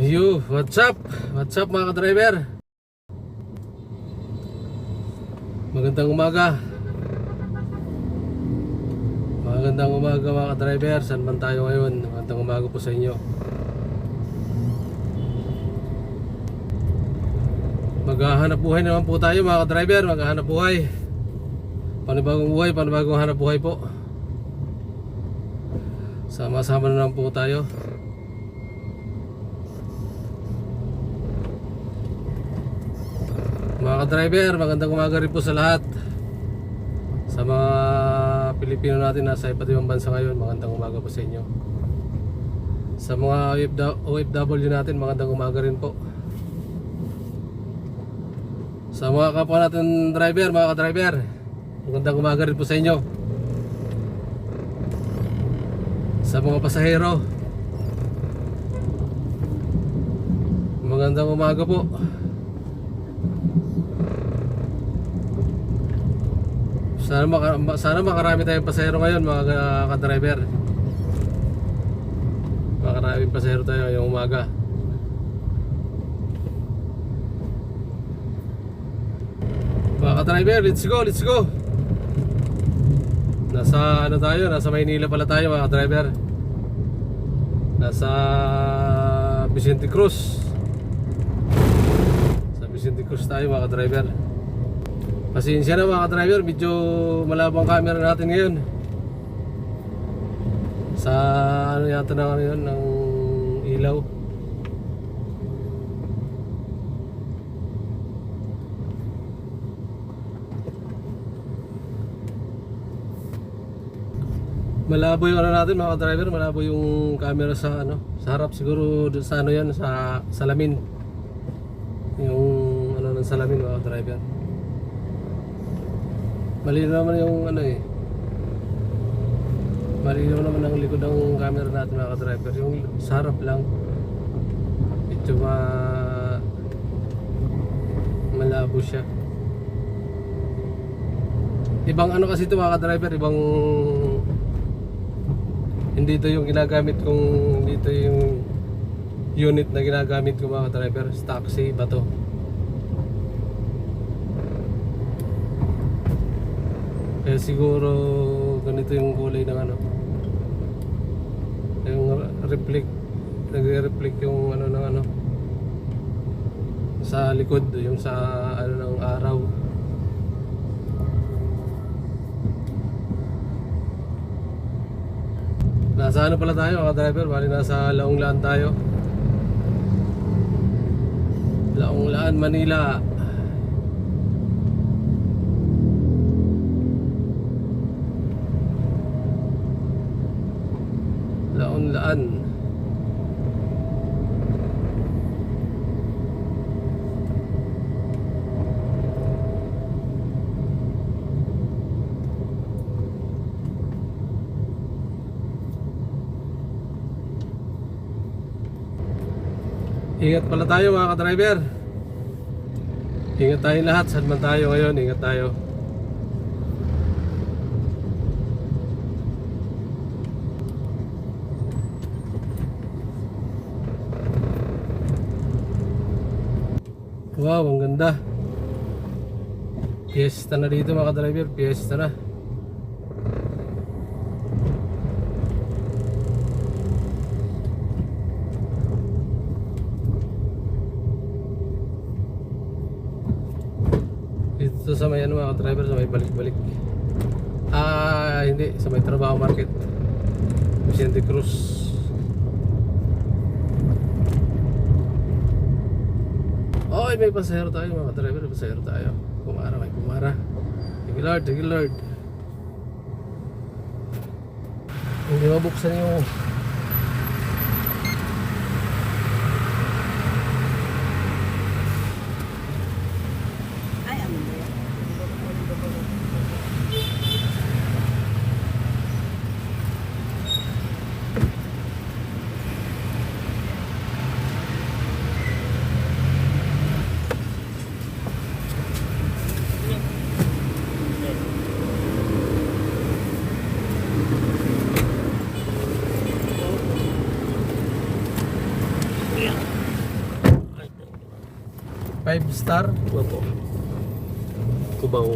What's up? What's up mga ka-driver? Magandang umaga. Magandang umaga mga ka-driver. Saan man tayo ngayon? Magandang umaga po sa inyo. Maghahanap buhay naman po tayo mga ka-driver. Maghahanap buhay. Panibagong hanap buhay po. Sama-sama na lang po tayo. Mga ka-driver, magandang umaga rin po sa lahat. Sa mga Pilipino natin nasa iba't ibang bansa ngayon, magandang umaga po sa inyo. Sa mga OFW natin, magandang umaga rin po. Sa mga kapwa natin driver, mga ka-driver, magandang umaga rin po sa inyo. Sa mga pasahero, magandang umaga po. Sana makarami tayong pasahero ngayon mga ka-driver. Makaraming pasahero tayo ngayong umaga. Mga ka-driver, let's go. Nasa ano tayo? Nasa Maynila pala tayo mga ka-driver. Nasa Vicente Cruz. Sa Vicente Cruz tayo mga ka-driver. Pasensya na mga ka-driver, medyo malabo ang camera natin ngayon. Sa ano yata na ngayon ng ilaw. Malabo yung ano natin mga ka-driver, malabo yung camera sa ano, sa harap siguro sa ano yan, sa salamin. Yung ano ng salamin mga ka-driver. Malinaw naman yung ano eh. Malinaw naman ang likod ng camera natin mga ka-driver. Yung sa harap lang medyo malabo siya. Ibang ano kasi ito mga ka-driver, ibang hindi ito yung ginagamit kong, hindi ito yung unit na ginagamit ko mga ka-driver. Taxi ba to? Kaya siguro ganito yung kulay ng ano, yung reflect, nagre-reflect yung ano ng ano sa likod, yung sa ano ng araw. Nasa ano pala tayo mga driver, bali nasa Laong-Laan tayo. Laong-Laan, Manila. Laon-Laan. Ingat pala tayo mga ka-driver. Ingat tayo lahat, saan man tayo ngayon, ingat tayo. Wow, ang ganda. Fiesta na dito mga ka-driver, fiesta na. Dito sa may ano mga ka-driver, sa may balik-balik. Hindi, sa may Trabaho Market, Vicente Cruz. Oy, may pasahero tayo mga driver, may pasahero tayo. Pumara, may pumara. Thank you Lord, thank you Lord. Hindi mabuksan yung 5 star. Opo. Cubao.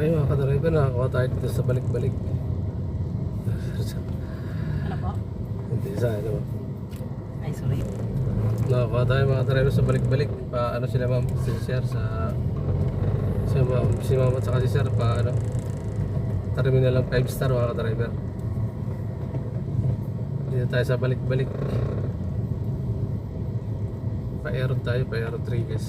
Ay mga ka-driver, nakakuha tayo dito sa balik-balik. Ano po? Hindi sa ano. Ay, sorry. Nakakuha tayo mga ka-driver sa balik-balik. Ano sila ma'am, si sir sa si ma'am at saka si sir terminal lang 5 star mga ka-driver. Dito tayo sa balik-balik. Pa-aero tayo, pa-aero Rodriguez.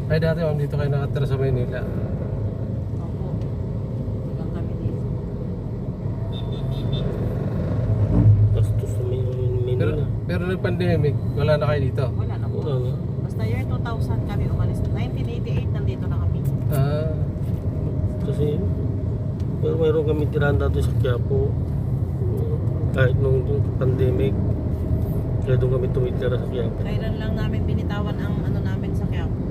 Ay dati ma'am, dito kayo nakatira sa Maynila. Opo. Hanggang kami dito. Bastos sa Manila. Pero nag-pandemic, wala na kayo dito. Wala na po. Wala na. Basta year 2000 kami umalis. 1988 nandito na kami. Ah, Kasi, pero mayroon kami tirahan dati sa Quiapo. Kahit nung pandemic, kaya doon kami tumitira sa Quiapo. Kailan lang namin binitawan ang ano namin sa Quiapo?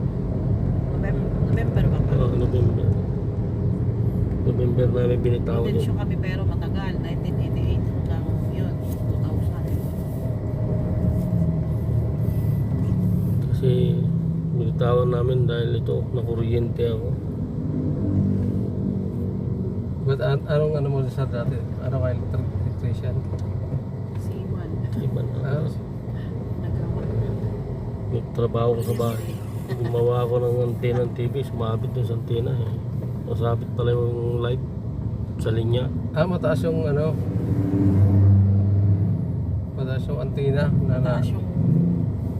November ba pa? November. November namin binitawan Intensyon yun. kami pero matagal. 1988 hanggang yun. 2000. Kasi binitawan namin dahil ito, nakuryente ako. but anong ano mo sa dati? Ano kayo, electrician? C1. Iba na. Ah, Nagkawag. Nagtrabaho ko sa bahay. Gumawa ako ng antena ng TV, sumabit dun sa antena eh. Masabit pala yung light sa linya. mataas yung ano? Mataas yung antenna na Mataas yung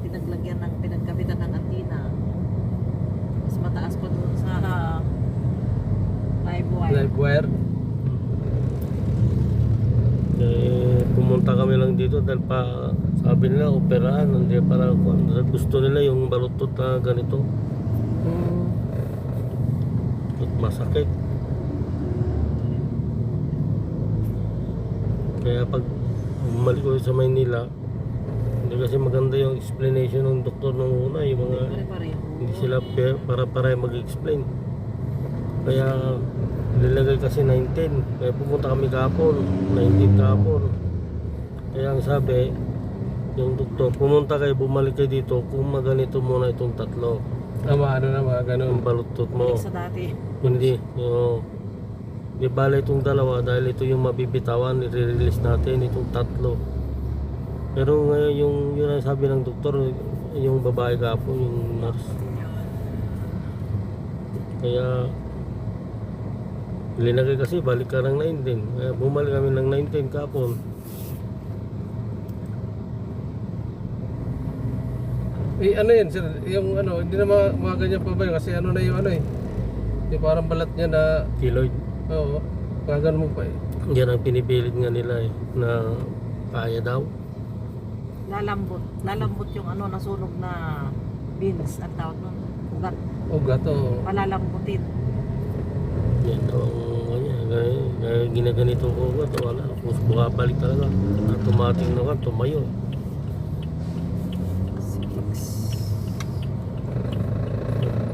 pinaglagyan ng pinagkabitan ng antina. Mas mataas pa doon sa live wire. live wire. Eh, pumunta kami lang dito dahil pa sabi nila operahan, hindi para gusto nila yung balutot na ganito at masakit. Kaya pag bumalik ko sa Maynila, hindi kasi maganda yung explanation ng doktor nung una, yung mga Pare-pareho. hindi sila para mag-explain. Kaya nilagay kasi 19. Kaya pumunta kami kahapon, 19 kahapon. Kaya ang sabi, yung doktor, pumunta kayo, bumalik kayo dito kung maganito muna itong tatlo. Ano na mga ganun. Yung balutot mo. Balik sa dati. Hindi. Yung, di bala itong dalawa dahil ito yung mabibitawan, i-release natin itong tatlo. Pero ngayon yung ang sabi ng doktor, yung babae kahapon, yung nurse. Kaya linagay kasi balik ka ng 19. Kaya bumalik kami ng 19 kahapon. Ano yun sir? Yung ano, hindi na mga ganyan pa ba yun? Kasi ano na yung ano eh. Yung parang balat niya na, Keloid. oo, mga ganun mo pa eh. Yan ang pinipilit nga nila eh, na kaya daw. Lalambot. Lalambot yung ano, nasunog na beans. Ang tawag nun. Ugat. Ugat o. Palalambutin. Yan daw ang kanya. Ginaganito ko ba? Wala. Kung bumabalik talaga. Automatic na ka, tumayo.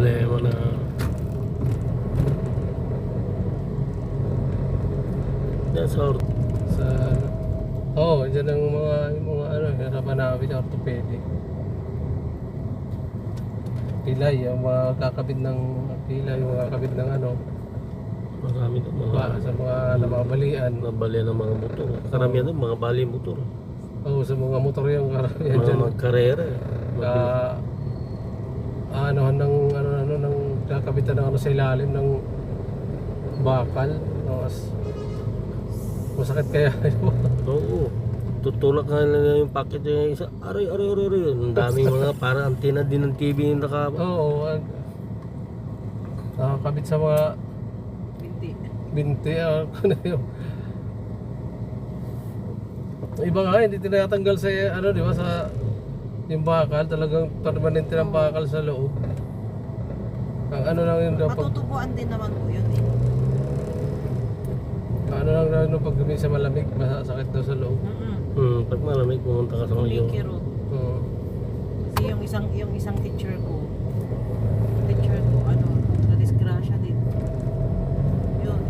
problema na yan sa Sa oh, dyan ang yung mga ano, hirapan namin sa orthopedic. Pilay, yung mga kakabit ng pilay, yung mga kakabit ng ano, marami ng mga sa mga nababalian. nabali ng mga motor. Karamihan ng mga bali motor. Oo, sa mga motor yung karamihan dyan. Mga karera. Ano ng kakabitan ng ano sa ilalim ng bakal. Tapos masakit kaya. Oo. Tutulak nga lang yung packet yung isa. Aray. Ang daming mga parang antenna din ng TV yung Oo, nakakabit sa mga Binti. binti. Ano yun. Iba nga, hindi tinatanggal sa ano, di ba, sa yung bakal, talagang permanente ng bakal sa loob. Ang ano lang yun daw pag Matutubuan din naman po yun eh. ano lang daw yun pag sa malamig, masakit daw sa loob. pag malamig pumunta ka sa mga Kumikirot. Oo. Kasi yung isang teacher ko ano, na-disgrasya din. Yun.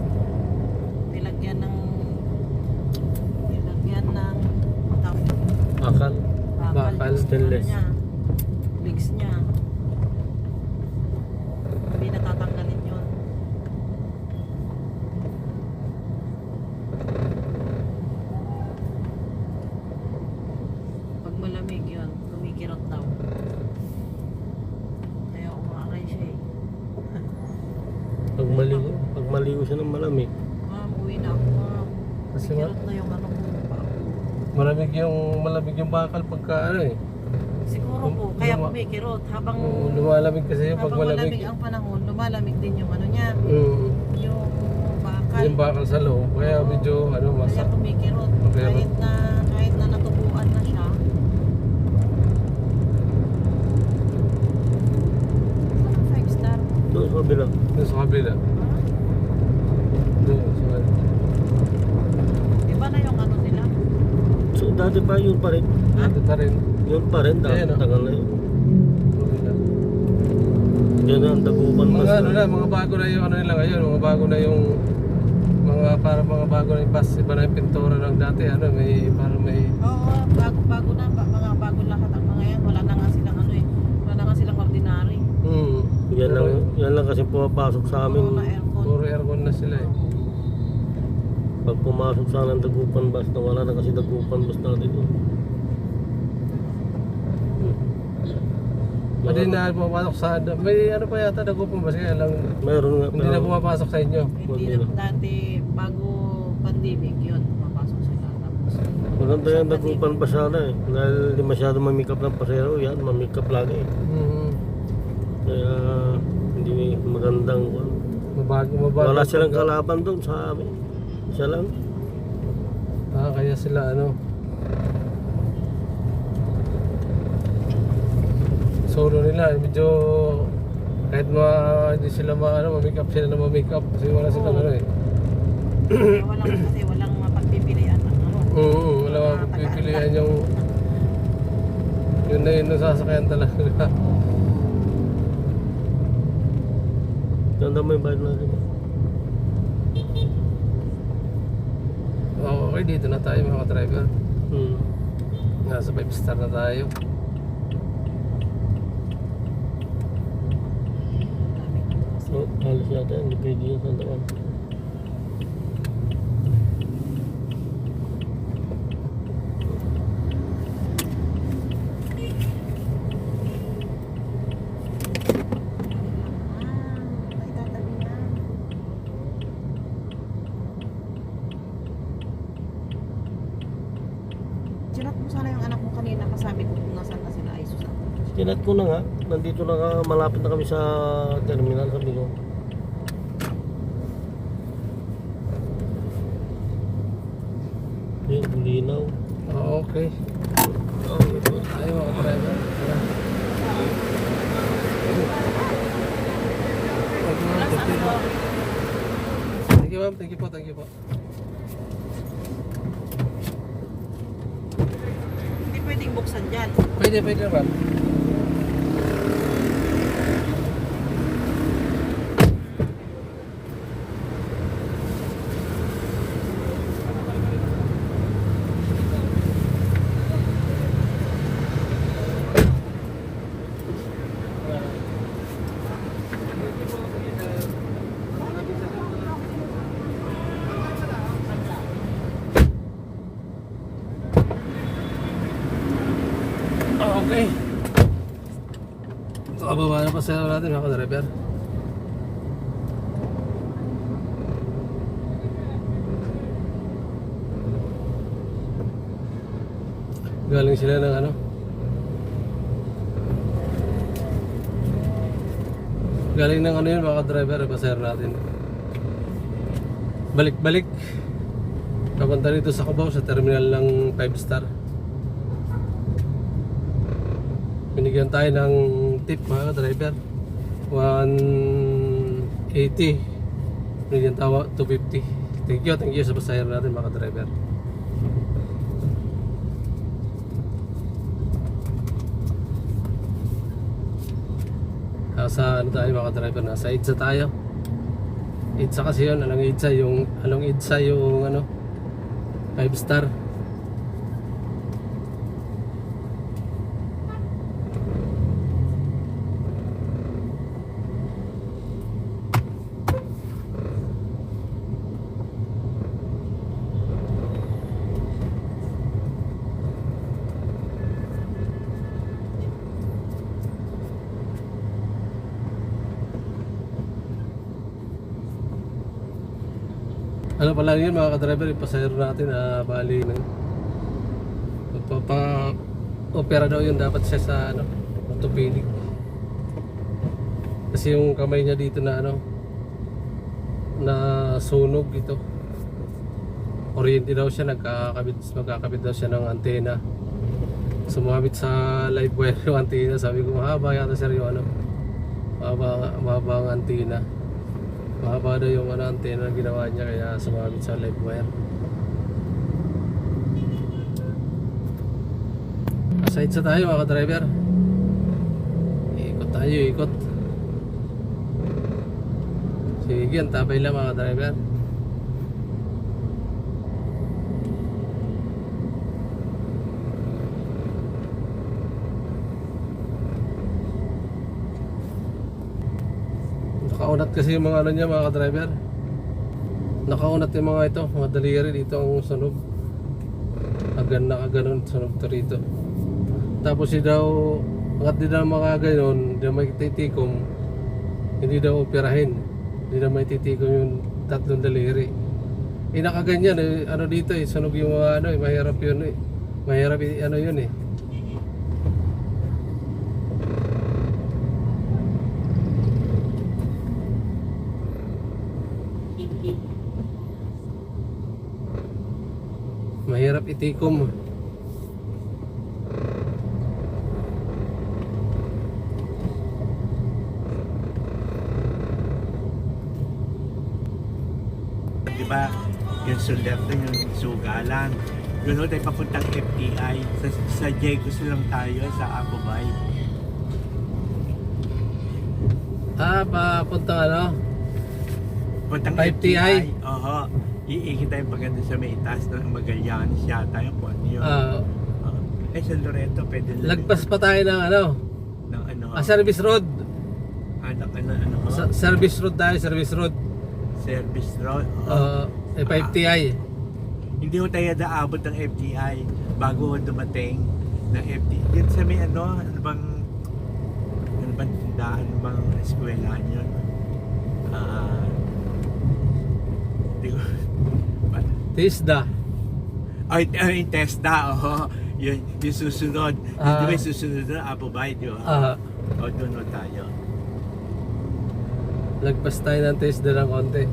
Nilagyan ng bakal. Bakal, yung stainless. ano niya, legs niya. Hindi natatanggalin yun. Pag malamig yun, kumikirot daw. Kaya umaakay siya eh. Pag maligo siya ng malamig. Ma'am, uwi na ako ma'am. Kasi Kumikirot na yung ano ko. Malamig yung bakal pagka ano eh. Siguro po, kaya Luma- kumikirot. Habang Lumalamig kasi yung pag habang malamig. malamig ang panahon, lumalamig din yung ano niya. Yung Bakal. bakal sa loob. Kaya Oo. medyo ano, Kaya kumikirot. Kumikirot. Kahit na natubuan na siya. Saan ang 5-star? Doon sa kabila. Doon sa kabila. Doon sa kabila. Iba na yung ano nila? So dati pa yun pa rin. Ito na rin. Yun pa rin. Ayan, oh. Tagal na yun. Kabila. Yan ang tagupan mas Mga ano na, mga bago na yung ano nila ngayon, mga bago na yung mga bago na yung bus, iba na yung pintura ng dati, ano, may Oo, bago na. Mga bago lahat ang mga yan. Wala na nga silang ano eh. Wala na nga silang ordinary. yan lang kasi pumapasok sa amin. Puro na aircon. puro aircon na sila eh. Pag pumasok sana ang dagupan bus na wala na kasi dagupan bus natin. Hindi na pumapasok sa, may ano pa yata, dagupan ba siya lang, Mayroon nga hindi na pumapasok sa inyo. Hindi na dati, bago pandemic yun, mapasok sila. Tapos, maganda yung dagupan bus sana eh. Dahil di masyado mamikap ng pasero, yan mamikap lagi eh. Kaya hindi magandang Mabago. wala silang kalaban doon sa amin. Siya lang. Kaya sila ano, solo nila, medyo kahit hindi sila mamake up sila na mamake up kasi wala silang ano eh. walang mapagpipilian ng ano. Wala mapipilian yung yun na yun ang sasakyan talaga. Ganda mo yung bayad natin. Okay, dito na tayo mga driver. Hmm. Nasa 5-star na tayo. So, halos yata hindi pwede yung sandakan. Chinat mo sana yung anak mo kanina kasabi ko kung nasan na sila ay Susan. Tinat ko na nga, nandito na malapit na kami sa terminal, sabi ko. Yung linaw. Okay. Okay po tayo mga driver. Tara. Thank you ma'am, thank you po. Hindi pwedeng buksan dyan. Pwede ma'am. Okay. Ito, kababa na pa sa natin mga ka-driver. Galing sila ng ano? Galing ng ano yun mga ka-driver, pasahero natin. Balik-balik. Papunta dito sa Cubao sa terminal ng 5 star. Binigyan tayo ng tip mga ka-driver. 180. Binigyan tayo 250. Thank you sa pasahero natin mga ka-driver. Nasa ano tayo mga driver, nasa EDSA tayo. EDSA kasi yun, anong EDSA yung ano 5 star. Ano pala yun mga ka-driver, yung pasahero natin bali magpapa-opera daw yun dapat siya sa ano, orthopedic. Kasi yung kamay niya dito na ano, na sunog ito. Kuryente daw siya, magkakabit daw siya ng antena. Sumabit sa live wire yung antena. Sabi ko mahaba yata sir yung ano, mahaba ang antena. Mahaba daw yung ano, antena na ginawa niya kaya sumabit sa live wire. Aside sa tayo mga ka-driver. Ikot tayo, ikot. Sige, ang tabay lang mga ka-driver. Nakaunat kasi yung mga ano niya mga ka-driver. Nakaunat yung mga ito, mga daliri dito ang sunog. Nakaganon sunog to rito. Tapos si daw, angat din daw mga ganon, hindi may titikom, hindi daw operahin. Hindi daw may titikom yung tatlong daliri. Nakaganyan ano dito sunog yung mga ano mahirap yun Mahirap ano yun mahirap itikom. Diba, yung sulat na yung sugalan. Yun tayo papuntang FTI. Sa Jegos lang tayo, sa Abubay. Papuntang ano? Puntang 5TI? FTI. Oho. Iikit tayo paganda sa may itaas ng Magallanes yata yung kung ano yun. Sa Loreto, pwede lang. Lagpas pa tayo ng ano? Ng ano. Service Road. Ano. Service Road tayo, Service Road. Service road. 5TI. Hindi ko tayo naabot ng FTI bago dumating ng FTI. Dito sa may ano bang tindahan, ano bang eskwelahan yun? Hindi ko. TISDA. Yung TESDA, yung susunod. Di ba yung susunod na Abubay, di ba? Doon tayo. Lagpas tayo ng TISDA ng konti.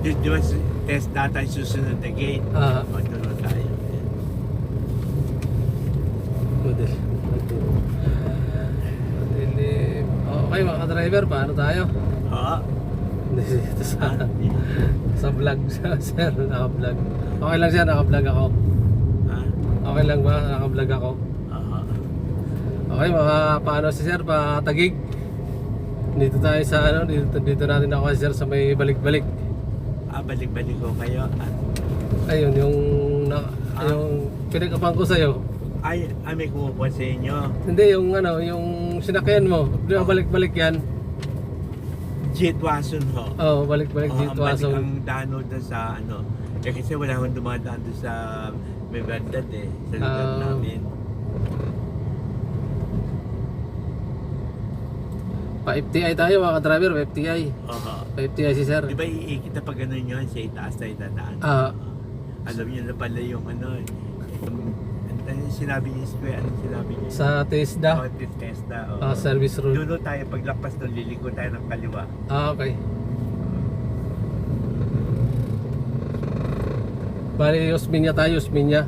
Di ba TESDA tayo susunod na gate? Doon tayo. Okay mga ka-driver, paano tayo? Dito sa vlog sir, naka-vlog. Okay lang siya, naka-vlog ako. Okay lang ba? Naka-vlog ako. Okay, paano si sir, patagig. Dito tayo sa ano, dito natin ako sir sa may balik-balik. Balik-balik ko kayo. Ayun, yung pinag-upang ko sa'yo. May kumukuha sa inyo. Hindi, yung ano, yung sinakyan mo. Di ba balik-balik yan? Jitwason ho. Balik-balik Jitwason. Ang dano doon sa ano. Kasi wala akong dumadaan doon sa may bandad sa lugar namin. Pa-FTI tayo mga ka-driver, pa-FTI. Oo. Pa-FTI si sir. Di ba iikita pa ganun yun sa itaas tayo dadaan? Alam niyo na pala yung ano, ano yung sinabi niyo ano yung sinabi niyo? Sa TESDA, Tesda. service road. Dulo tayo, paglakpas doon, liliko tayo ng kaliwa. Okay. Bali, Osmeña tayo, Osmeña.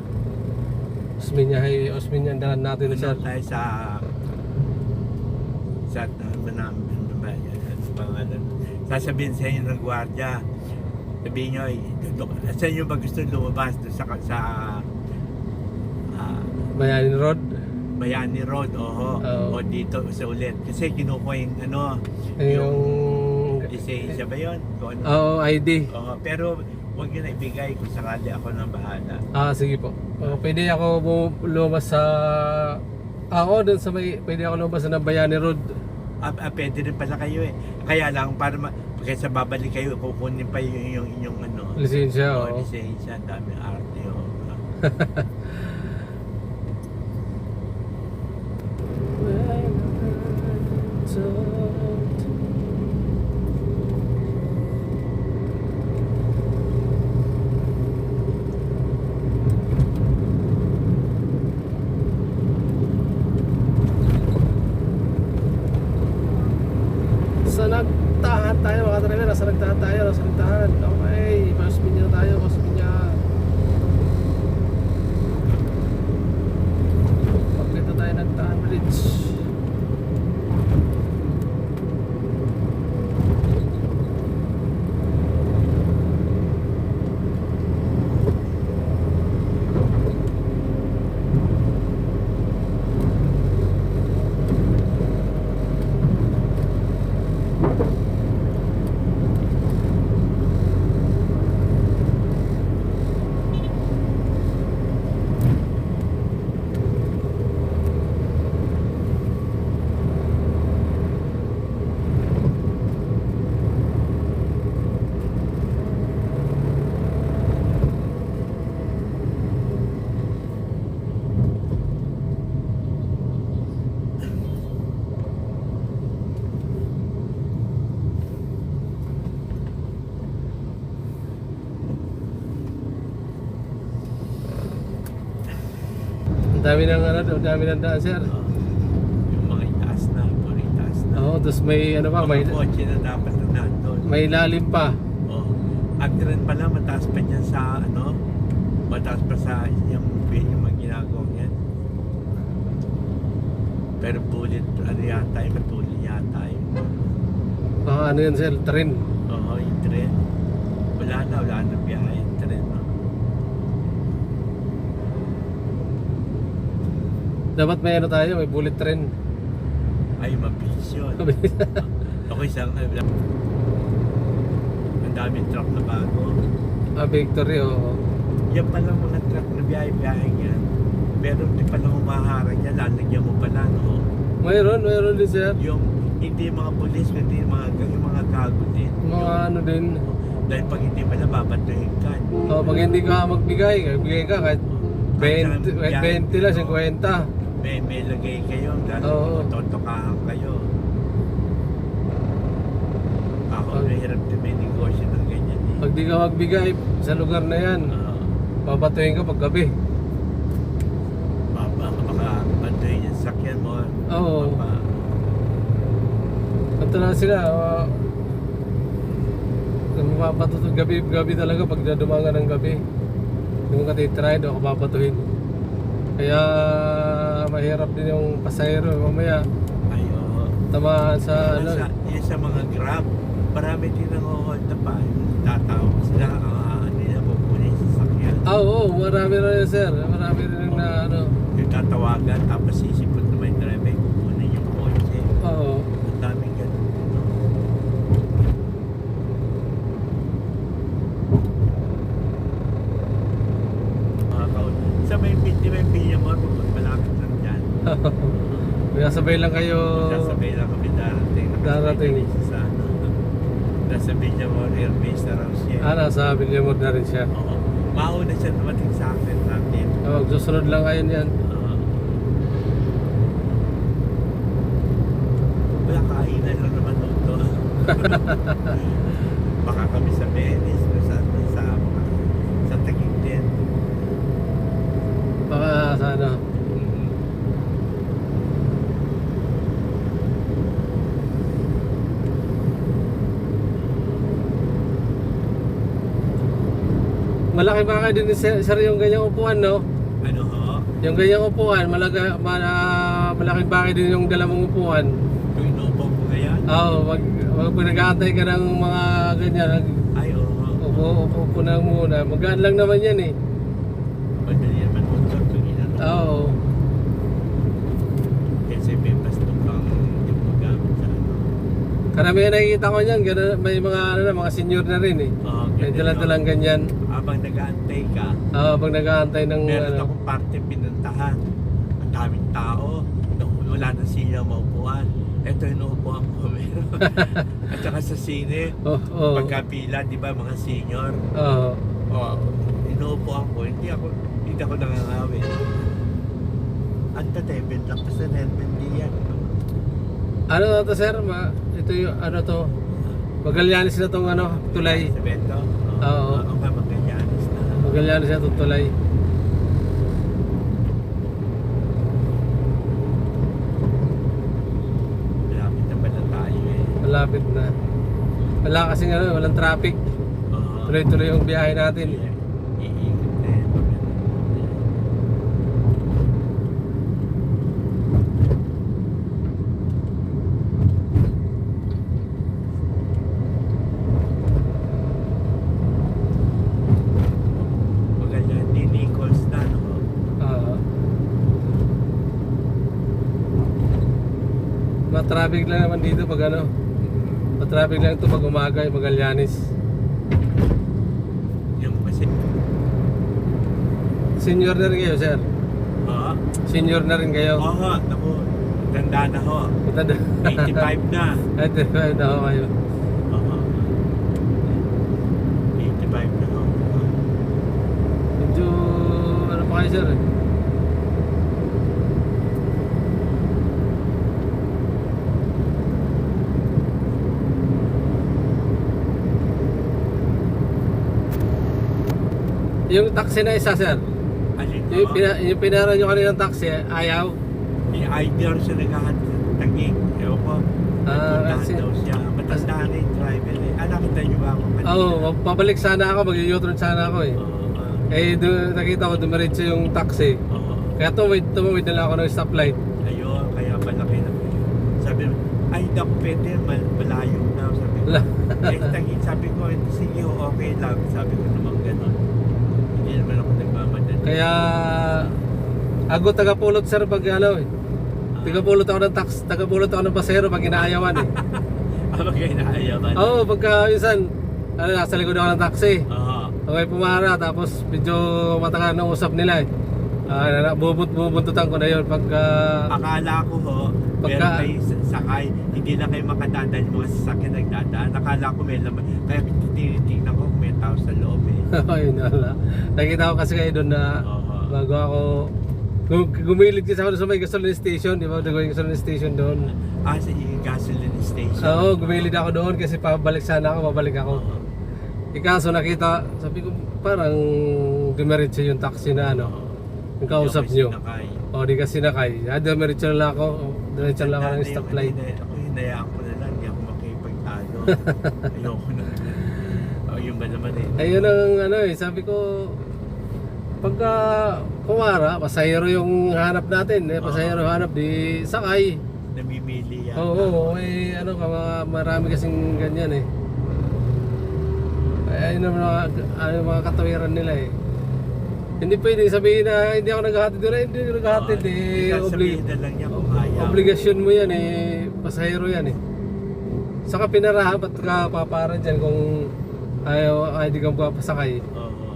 Osmeña ang daan natin na sir. Ano tayo sa pangalan. Sasabihin sa inyo ng gwardiya, sabihin nyo, saan nyo ba gusto lumabas doon sa Bayani Road. Bayani Road, Oo. o dito sa ulit. Kasi kinukuha yung Yung... lisensya ba yun? Kung ano. Oo, ID. Pero huwag nyo na ibigay kung sakali ako nang bahala. Sige po. Pwede ako lumabas sa... Ako dun sa may... Pwede ako lumabas sa Bayani Road. Pwede rin pala kayo eh. Kaya lang, para kaysa babalik kayo, kukunin pa yung inyong Lisensya, oo. lisensya. Ang dami arte. Sa nagtahan tayo mga driver, nasa nagtahan tayo, okay, Osmeña tayo, Osmeña. Pagkita tayo nagtahan bridge. Ang dami ng daan sir. Yung mga itaas na, puro itaas na. Oo, tapos may ano pa, may Kotse na dapat na nandun. lalim pa. Agtren pala, mataas pa dyan sa mataas pa sa yung mga ginagawang yan. Pero bullet, yata yun, bullet yata yun. Ano yan sir, train. Yung tren. Wala na biyahe yung tren. Dapat may ano tayo, may bullet train. Ay, mabilis yun. Ako isang, ang daming truck na bago. Victory, oo. Yan pala mga truck na biyahe yan. Pero di pala humaharang yan, lalagyan mo pala, no? Mayroon din sir. Yung, hindi mga pulis, kundi yung mga gago din. Mga ano din. Dahil pag hindi pala, babatuhin ka. Pag hindi ka magbigay ka kahit 20 lang, 50. May lagay kayo, Oo. totokahan kayo. Ako, mahirap din may negosyo ng ganyan eh. Pag di ka magbigay sa lugar na yan, babatuhin ka pag gabi. Baka batuhin yung sakyan mo. Oo. Kanto na sila. Mapapatutog gabi talaga pag dumaga ng gabi. Yung katitry, doon ako babatuhin. Kaya mahirap din yung pasahero mamaya tamaan sa sa mga Grab, marami din nang-hold na pa. Tatawag sila, nila pupunin sa sakyan. Oo, marami rin sir. Marami rin na Yung tatawagan, tapos sisipot na may driver, pupunin yung kotse. Oo. Ang daming ganun. Sa may pinya mo, malapit lang dyan. Nasabay lang kayo. Sasabay lang kami darating. Darating. Sa nasa Villamor Air Base na raw siya. Nasa Villamor na rin siya. Oo. Mauna siya dumating sa akin natin. Susunod lang kayo yan. Wala kainan lang Baka kami sa Venice, sa Taguig din. Baka sa ano. Malaki ba din sir yung ganyang upuan, no? Ano ho? Yung ganyang upuan, malaking bagay din yung dala mong upuan. Yung inuupo ko ngayon? Oo, wag pinag-aantay ka ng mga ganyan. Ay, oo. Upo na muna. Magaan lang naman yan eh. Madali naman utot yung inano. Oo. Kasi may plastic kang yung magamit sa ano. Karamihan nakikita ko niyan, may mga mga senior na rin eh. Oo, May ganun, dalang ganyan. Habang nag-aantay ka, Pag nag-aantay ng meron akong parte pinuntahan. Ang daming tao. Wala na siya maupuan. Ito inuupuan ko meron. At saka sa sine, pagkapila, di ba, mga senior. Inuupuan ko, hindi ako nangangawin. Ang tatebin lang pa sa Nelmen yan. Ano to sir? Ito yung ano to? Magallanes na tong ano, tulay. Sa Beto? Oo. Ang Magallanes na. Magallanes na tong tulay. Malapit na pala tayo eh. Malapit na. Wala kasing ano, walang traffic. Oo. Tuloy-tuloy yung biyahe natin. Iikot na yun. Magallanes, di Nichols na, no? Ma-traffic lang naman dito pag ano. Ma-traffic lang ito pag umaga yung Magallanes. Yung kasi, Senior na rin kayo sir. oo. Senior na rin kayo. Oo, naku, tanda na ho. 85 na. Ay, na ako kayo. Oo. 85 na ho. Medyo ano pa kayo sir? Yung taxi na isa sir. Alin Yung, ho? yung pinara nyo kanina ng taxi, ayaw. Yung idea siya nagkakatagig. Ewan ko. Nagpuntahan kasi- daw siya. Matanda na yung driver eh. Nakita niyo ba ako kanina? Oo, pabalik sana ako, mag-u-turn sana ako eh. Nakita ko dumiretso yung taxi. Oo. Kaya tumawid na lang ako ng stoplight. Ayun, kaya malaki na. Sabi mo, ay hindi ako pwede, malayo na. Sabi ko, sabi ko, sige ho, okay lang. Sabi ko naman gano'n. Hindi naman ako nagmamadali. Kaya ako tagapulot sir pag ano eh. Tagapulot ako ng tagapulot ako ng pasahero pag inaayawan eh. Ako kayo naayaman. Oo, pagka minsan nasa likod ako ng taxi. Oo. Okay, pumara tapos medyo matagal na usap nila eh. Bubuntutan ko na yun pagka Akala ko ho, meron kayo sakay, hindi na kayo makadadaan mga sasakyan nagdadaan. Akala ko may laman. Kaya tinitingnan ko kung may tao sa loob eh. ayun wala. Nakita ko kasi kayo doon na Oo. bago ako gumilid kasi ako doon sa may gasoline station, di ba? Nagawin gasoline station doon. Sa yung gasoline station. Oo, gumilid ako doon kasi pabalik sana ako, babalik ako. Oo. Ikaso nakita, sabi ko parang dumiretso yung taxi na ano, yung kausap nyo. O di kasi nakay. Dumiretso na lang ako, dumiretso na lang ako ng stoplight. Ako hinayaan ko na lang, hindi ako makipagtalo. Ayoko na. Yun ba naman eh. Ayun ang ano eh, sabi ko, pagka kumara, pasahero yung hanap natin, pasahero hanap, di sakay. Namimili yan. Oo, ano ka, marami kasing ganyan eh. Ayun ang mga katawiran nila eh. Hindi pwedeng sabihin na hindi ako naghahatid doon, hindi ako naghahatid eh. Sabihin na lang niya kung ayaw. Obligasyon mo yan eh, pasahero yan eh. Saka pinarahan, ba't ka paparan dyan kung ayaw, hindi ka magpapasakay. Oo.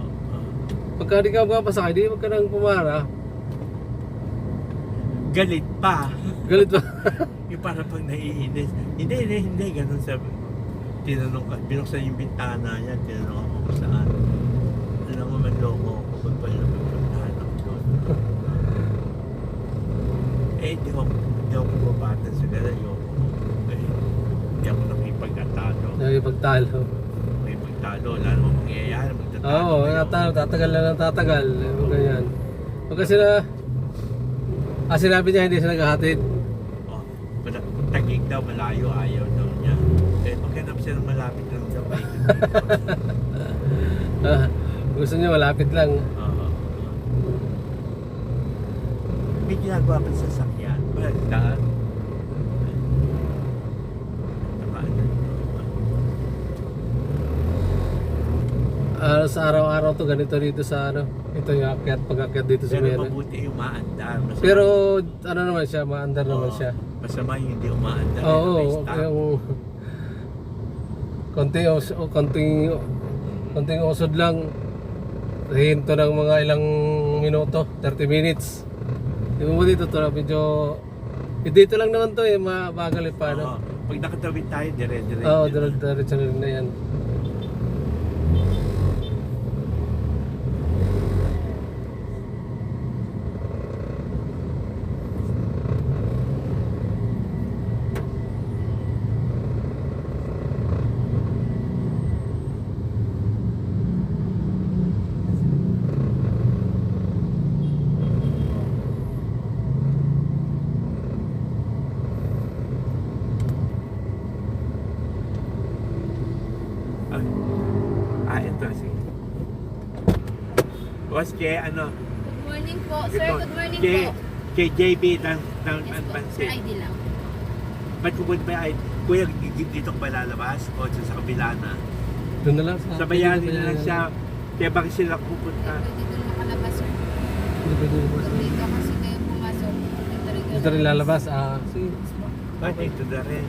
Pagka hindi ka magpapasakay, di wag ka nang pumara. Galit pa. Galit ba? Yung parang pag naiinis. Hindi, ganun sabi. Tinanong ka, binuksan yung bintana niya, tinanong ako kung saan. Alam mo, manloko ako kung pala napuntahan ako doon. Hindi ako bumabatan sa gano'n. Hindi ako pagkatalo. Nakipagtalo. May pagtalo, wala namang mangyayari. Magtatalo Oo, kayo. tatagal na lang tatagal. Ganyan. Pag kasi sinabi niya hindi siya naghahatid. Oh, tagig daw, malayo, ayaw daw niya. Eh, maghanap siya ng malapit lang sa bike. Gusto niya malapit lang. Oo. May ginagawa pa sa sasakyan. Daan. Sa araw-araw to ganito dito sa ito yung pag-akyat dito sa Pero Mena. mabuti yung maandar. Masama, Pero ano naman siya, maandar naman Oo, siya. Masama yung hindi umaandar. Oo, may stop. yung konting usod lang. Hinto ng mga ilang minuto, 30 minutes. Yung mo dito to, medyo dito lang naman to mabagal pa Oo. Pag nakatawid tayo, dire-dire. Oo, diretso na rin na yan. Ito. Sige. Boss, kay ano? Good morning po, sir. Good morning kay, po. Kay JB ng Yes po, sir, Pansin. ID lang. Ba't pupunta ba ay, kuya, dito ka ba lalabas? O sa kabila na? Doon na lang Sa bayani na lang siya. Kaya bakit sila pupunta? Pwede dito makalabas, sir. Hindi pwede lumabas. Pag dito kasi kayo pumasok, Dito rin lalabas. Sige. Ay, dito na rin.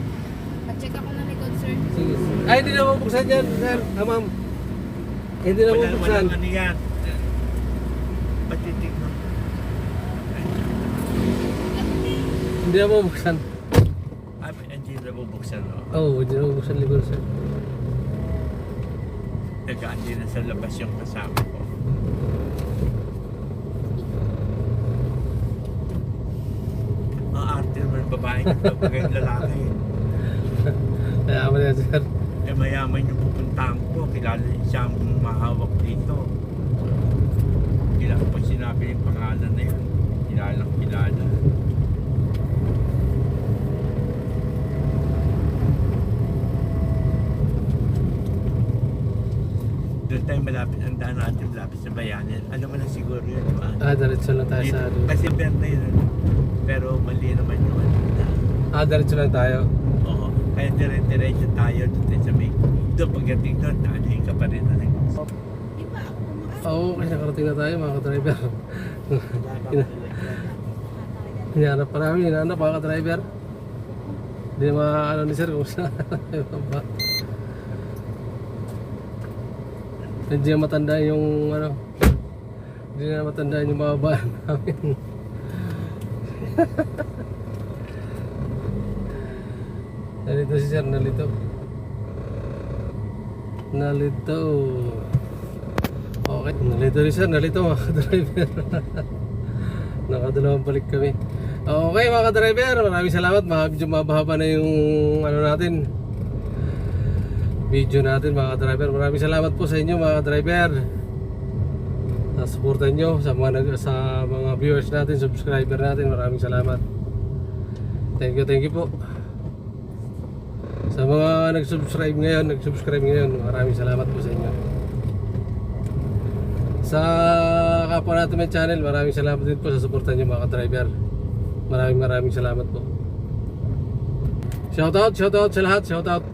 Pa-check ako ng likod, sir. Sige. Ay, hindi na mabuksan yan, sir. Ma'am. Hindi na mabuksan. Walang ano yan. Ba't titignan? Hindi na mabuksan. Hindi na bubuksan, no? Oo, hindi na mabuksan libro, sir. Nag-aandi na sa labas yung kasama ko. Ang arte naman babae nito, pag yung lalaki. Kaya mo na yan, sir. Eh mayaman yung pupuntahan ko, kilala siyang mahawak dito. Kilala pag sinabi yung pangalan na yun, kilalang kilala. Doon tayo malapit, ang daan natin malapit sa bayanan. Ano mo na siguro yun, di ba? Diretso lang tayo sa ano. Kasi benda yun, pero mali naman yung ano na. Diretso lang tayo. Oo, kaya dire-diretso tayo doon sa may. Doon pagdating doon, naanahin ka pa rin na rin. Di ba ako pumasok? Oo, kasi nakarating na tayo mga ka-driver. Hinahanap pa namin, hinahanap mga ka-driver. Hindi ano ni sir kung saan. Hindi na matanda yung hindi na matanda yung mga baan namin. Nalito si sir, nalito. Okay, nalito ni sir, nalito mga ka-driver. Nakadalawang balik kami. Okay mga ka-driver, maraming salamat. Medyo mababa na yung natin, video natin mga ka-driver. Maraming salamat po sa inyo mga ka-driver. Suportan nyo sa mga viewers natin, subscriber natin. Maraming salamat. Thank you po. Sa mga nag-subscribe ngayon, maraming salamat po sa inyo. Sa kapwa natin may channel, maraming salamat din po sa suportan nyo mga ka-driver. Maraming salamat po. Shoutout sa lahat, shoutout.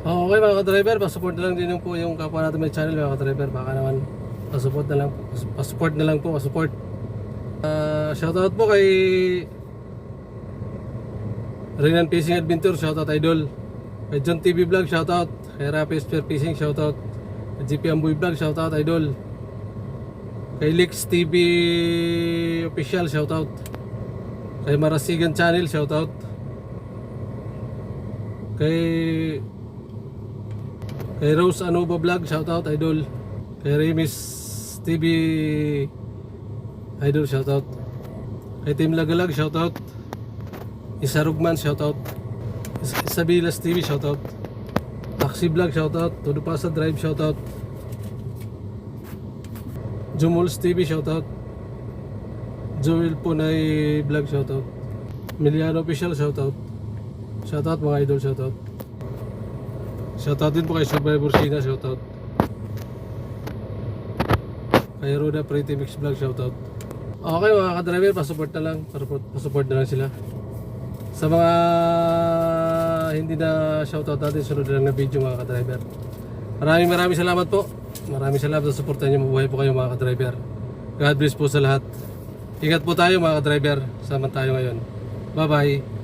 Okay mga ka-driver, pasupport na lang din po yung kapwa natin may channel mga ka-driver. Baka naman pasupport na lang po. Shoutout po kay Renan Fishing Adventure, shoutout idol. Kay John TV Vlog, shoutout. Kay Rapi Spear Fishing, shoutout. Kay GP Amboy Vlog, shoutout idol. Kay Lex TV Official, shoutout. Kay Marasigan Channel, shoutout. Kay Rose Anuba Vlog, shoutout idol. Kay Remis TV idol, shoutout. Kay Team Lagalag, shoutout. Isa Rugman, shoutout. Isabilas TV, shoutout. Taxi Vlog, shoutout. Todo Pasa Drive, shoutout. Jumuls TV, shoutout. Joel Punay Vlog, shoutout. Miliano Official, shoutout. Shoutout mga idol, shoutout. Shoutout din po kay Survivor Sina, shoutout. Kay Roda Pretty Mix Vlog, shoutout. Okay mga ka-driver, pasupport na lang. Pasupport na lang sila. Sa mga hindi na shoutout natin, sunod na lang na video mga ka-driver. Maraming salamat po. Maraming salamat sa suporta niyo. Mabuhay po kayo mga ka-driver. God bless po sa lahat. Ingat po tayo mga ka-driver. Sama tayo ngayon. Bye bye.